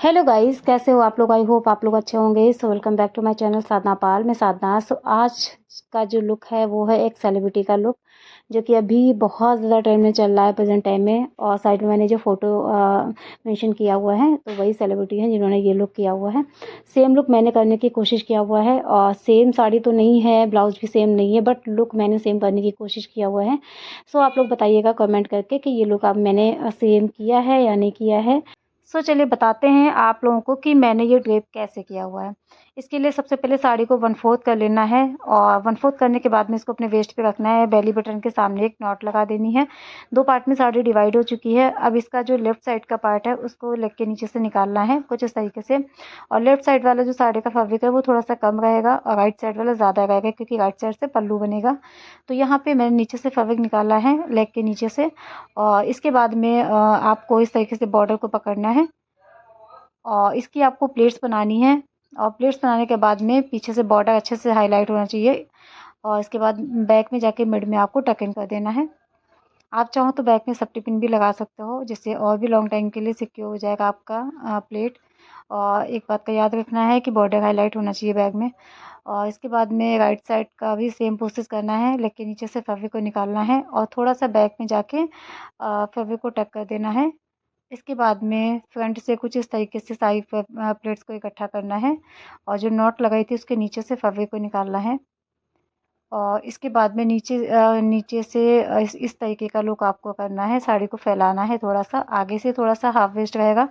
Hello guys, कैसे हो आप लोग। आई होप आप लोग अच्छे होंगे। So welcome back to my channel Sadhana Pal. मैं साधना। सो आज का जो लुक है वो है एक सेलिब्रिटी का लुक, जो कि अभी बहुत ज़्यादा ट्रेंड में चल रहा है प्रेजेंट टाइम में। और साइड में मैंने जो फ़ोटो मेंशन किया हुआ है तो वही सेलिब्रिटी है जिन्होंने ये लुक किया हुआ है। सेम लुक मैंने करने की कोशिश किया हुआ है और सेम साड़ी तो नहीं है, ब्लाउज भी सेम नहीं है, बट लुक मैंने सेम करने की कोशिश किया हुआ है। सो आप लोग बताइएगा कमेंट करके कि ये लुक आप मैंने सेम किया है या नहीं किया है। चलिए बताते हैं आप लोगों को कि मैंने ये ड्रेप कैसे किया हुआ है। इसके लिए सबसे पहले साड़ी को 1/4 कर लेना है और 1/4 करने के बाद में इसको अपने वेस्ट पे रखना है। बेली बटन के सामने एक नॉट लगा देनी है। 2 पार्ट में साड़ी डिवाइड हो चुकी है। अब इसका जो लेफ्ट साइड का पार्ट है उसको लेग के नीचे से निकालना है कुछ इस तरीके से। और लेफ्ट साइड वाला जो साड़ी का फैब्रिक है वो थोड़ा सा कम रहेगा और राइट साइड वाला ज़्यादा रहेगा, क्योंकि राइट साइड से पल्लू बनेगा। तो यहाँ पे मैंने नीचे से फैब्रिक निकाला है लेग के नीचे से। और इसके बाद में आपको इस तरीके से बॉर्डर को पकड़ना है और इसकी आपको प्लेट्स बनानी है। और प्लेट्स बनाने के बाद में पीछे से बॉर्डर अच्छे से हाईलाइट होना चाहिए। और इसके बाद बैक में जाके मिड में आपको टक इन कर देना है। आप चाहो तो बैक में सेफ्टी पिन भी लगा सकते हो, जिससे और भी लॉन्ग टाइम के लिए सिक्योर हो जाएगा आपका प्लेट। और एक बात का याद रखना है कि बॉर्डर हाईलाइट होना चाहिए बैग में। और इसके बाद में राइट साइड का भी सेम प्रोसेस करना है, लेकिन नीचे से फैब्रिक को निकालना है और थोड़ा सा बैक में जाके फैब्रिक को टक कर देना है। इसके बाद में फ्रंट से कुछ इस तरीके से सारी प्लेट्स को इकट्ठा करना है और जो नॉट लगाई थी उसके नीचे से फैब्रिक को निकालना है। और इसके बाद में नीचे से इस तरीके का लुक आपको करना है। साड़ी को फैलाना है थोड़ा सा, आगे से थोड़ा सा हाफ वेस्ट रहेगा,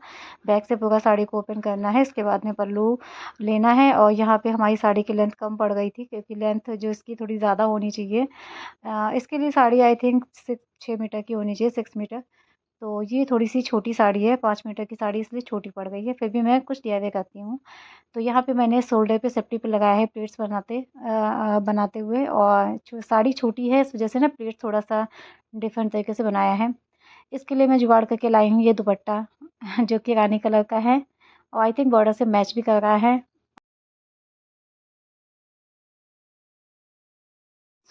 बैक से पूरा साड़ी को ओपन करना है। इसके बाद में पल्लू लेना है। और यहाँ पे हमारी साड़ी की लेंथ कम पड़ गई थी, क्योंकि लेंथ जो इसकी थोड़ी ज़्यादा होनी चाहिए। इसके लिए साड़ी आई थिंक 6 मीटर की होनी चाहिए, 6 मीटर। तो ये थोड़ी-सी छोटी साड़ी है, 5 मीटर की साड़ी इसलिए छोटी पड़ गई है, फिर भी मैं कुछ डीआईवाई करती हूँ। तो यहाँ पे मैंने शोल्डर पे सेफ्टी पिन लगाया है प्लेट्स बनाते हुए। और साड़ी छोटी है इस वजह से ना प्लेट्स थोड़ा-सा डिफरेंट तरीके से बनाया है। इसके लिए मैं जुगाड़ करके लाई हूँ ये दुपट्टा जो कि रानी कलर का है और आई थिंक बॉर्डर से मैच भी कर रहा है।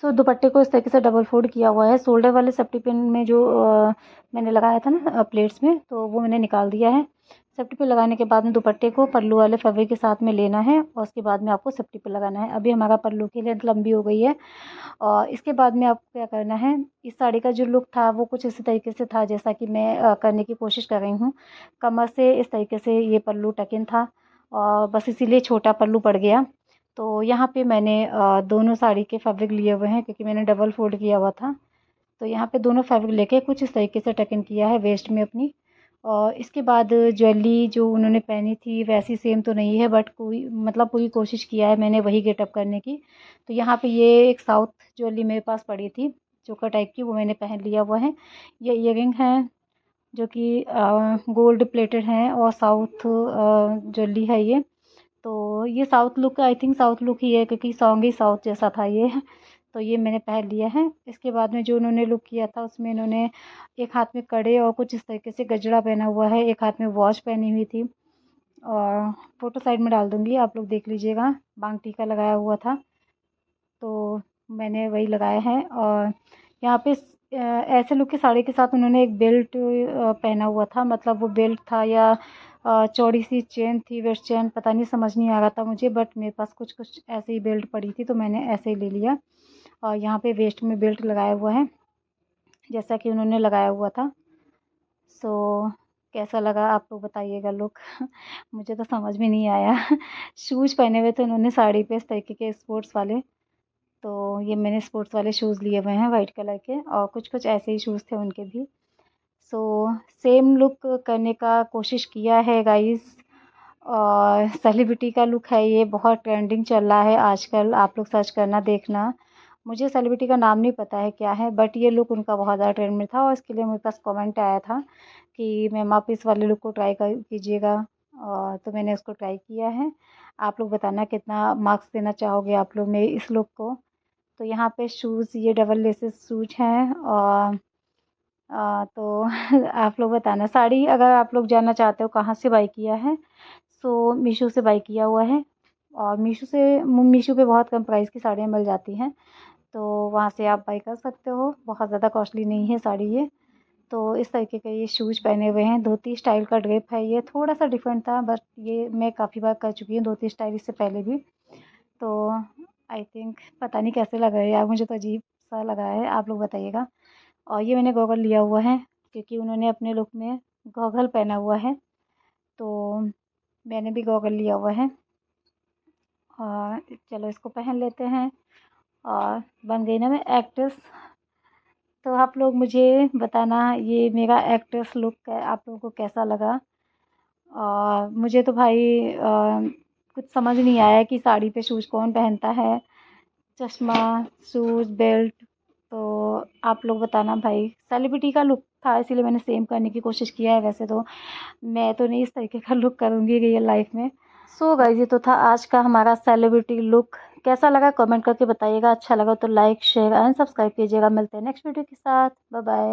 दुपट्टे को इस तरीके से डबल फोल्ड किया हुआ है। शोल्डर वाले सेफ्टी पिन में जो मैंने लगाया था ना प्लेट्स में, तो वो मैंने निकाल दिया है। सेफ्टी पिन लगाने के बाद में दुपट्टे को पल्लू वाले फैब्रिक के साथ में लेना है और उसके बाद में आपको सेफ्टी पिन लगाना है। अभी हमारा पल्लू की लेंथ लंबी हो गई है। और इसके बाद में आपको क्या करना है, इस साड़ी का जो लुक था वो कुछ इसी तरीके से था जैसा कि मैं करने की कोशिश कर रही हूँ। कमर से इस तरीके से ये पल्लू टक इन था और बस इसीलिए छोटा पल्लू पड़ गया। तो यहाँ पे मैंने दोनों साड़ी के फैब्रिक लिए हुए हैं, क्योंकि मैंने डबल फोल्ड किया हुआ था। तो यहाँ पे दोनों फैब्रिक लेके कुछ इस तरीके से टक इन किया है वेस्ट में अपनी। और इसके बाद ज्वेलरी जो उन्होंने पहनी थी वैसी सेम तो नहीं है, बट कोई मतलब पूरी कोशिश किया है मैंने वही गेटअप करने की। तो यहाँ पे ये एक साउथ ज्वेलरी मेरे पास पड़ी थी चोकर टाइप की, वो मैंने पहन लिया हुआ है। ये इयररिंग है जो कि गोल्ड प्लेटेड हैं और साउथ ज्वेलरी है ये। तो ये south look, I think south look ही है, क्योंकि सॉन्ग ही साउथ जैसा था ये। तो ये मैंने पहन लिया है। इसके बाद में जो उन्होंने लुक किया था उसमें इन्होंने एक हाथ में कड़े और कुछ इस तरीके से गजरा पहना हुआ है, एक हाथ में वॉच पहनी हुई थी। और फोटो साइड में डाल दूंगी, आप लोग देख लीजिएगा। बांग टीका लगाया हुआ था, तो मैंने वही लगाया है। और यहाँ पे ऐसे लुक की साड़ी के साथ उन्होंने एक बेल्ट पहना हुआ था, मतलब वो बेल्ट था या चौड़ी सी चेन थी, वेस्ट चेन, पता नहीं, समझ नहीं आ रहा था मुझे, बट मेरे पास कुछ कुछ ऐसे ही बेल्ट पड़ी थी तो मैंने ऐसे ही ले लिया। और यहाँ पे वेस्ट में बेल्ट लगाया हुआ है जैसा कि उन्होंने लगाया हुआ था। सो कैसा लगा आप लोग बताइएगा लुक। मुझे तो समझ में नहीं आया। शूज़ पहने हुए थे उन्होंने साड़ी पे इस तरीके के स्पोर्ट्स वाले। तो ये मैंने स्पोर्ट्स वाले शूज़ लिए हुए हैं वाइट कलर के, और कुछ कुछ ऐसे ही शूज़ थे उनके भी। सो सेम लुक करने का कोशिश किया है गाइस। और सेलिब्रिटी का लुक है ये, बहुत ट्रेंडिंग चल रहा है आजकल, आप लोग सर्च करना देखना। मुझे सेलिब्रिटी का नाम नहीं पता है क्या है, बट ये लुक उनका बहुत ज़्यादा ट्रेंड में था और इसके लिए मेरे पास कमेंट आया था कि मैम आप इस वाले लुक को ट्राई कर कीजिएगा। और तो मैंने उसको ट्राई किया है। आप लोग बताना कितना मार्क्स देना चाहोगे आप लोग मेरे इस लुक को। तो यहाँ पे शूज़, ये डबल लेसेस शूज़ हैं। और तो आप लोग बताना। साड़ी अगर आप लोग जानना चाहते हो कहाँ से बाई किया है, सो मीशो से बाई किया हुआ है। और मीशो पे बहुत कम प्राइस की साड़ियाँ मिल जाती हैं, तो वहाँ से आप बाई कर सकते हो। बहुत ज़्यादा कॉस्टली नहीं है साड़ी ये। तो इस तरीके के ये शूज़ पहने हुए हैं। धोती स्टाइल का ड्रेप है ये, थोड़ा-सा डिफरेंट था बट ये मैं काफ़ी बार कर चुकी हूँ धोती स्टाइल इससे पहले भी। तो आई थिंक पता नहीं कैसे लग रहे हैं यार, मुझे तो अजीब-सा लगा है, आप लोग बताइएगा। और ये मैंने गॉगल लिया हुआ है क्योंकि उन्होंने अपने लुक में गॉगल पहना हुआ है, तो मैंने भी गॉगल लिया हुआ है। और चलो इसको पहन लेते हैं और बन गई ना मैं एक्ट्रेस। तो आप लोग मुझे बताना ये मेरा एक्ट्रेस लुक आप लोगों को कैसा लगा। और मुझे तो भाई कुछ समझ नहीं आया कि साड़ी पे शूज़ कौन पहनता है, चश्मा, शूज़, बेल्ट। तो आप लोग बताना भाई, सेलिब्रिटी का लुक था इसीलिए मैंने सेम करने की कोशिश किया है, वैसे तो मैं तो नहीं इस तरीके का लुक करूँगी रियल लाइफ में। सो गाइस ये तो था आज का हमारा सेलिब्रिटी लुक। कैसा लगा कमेंट करके बताइएगा, अच्छा लगा तो लाइक शेयर एंड सब्सक्राइब कीजिएगा। मिलते हैं नेक्स्ट वीडियो के साथ, बाय बाय।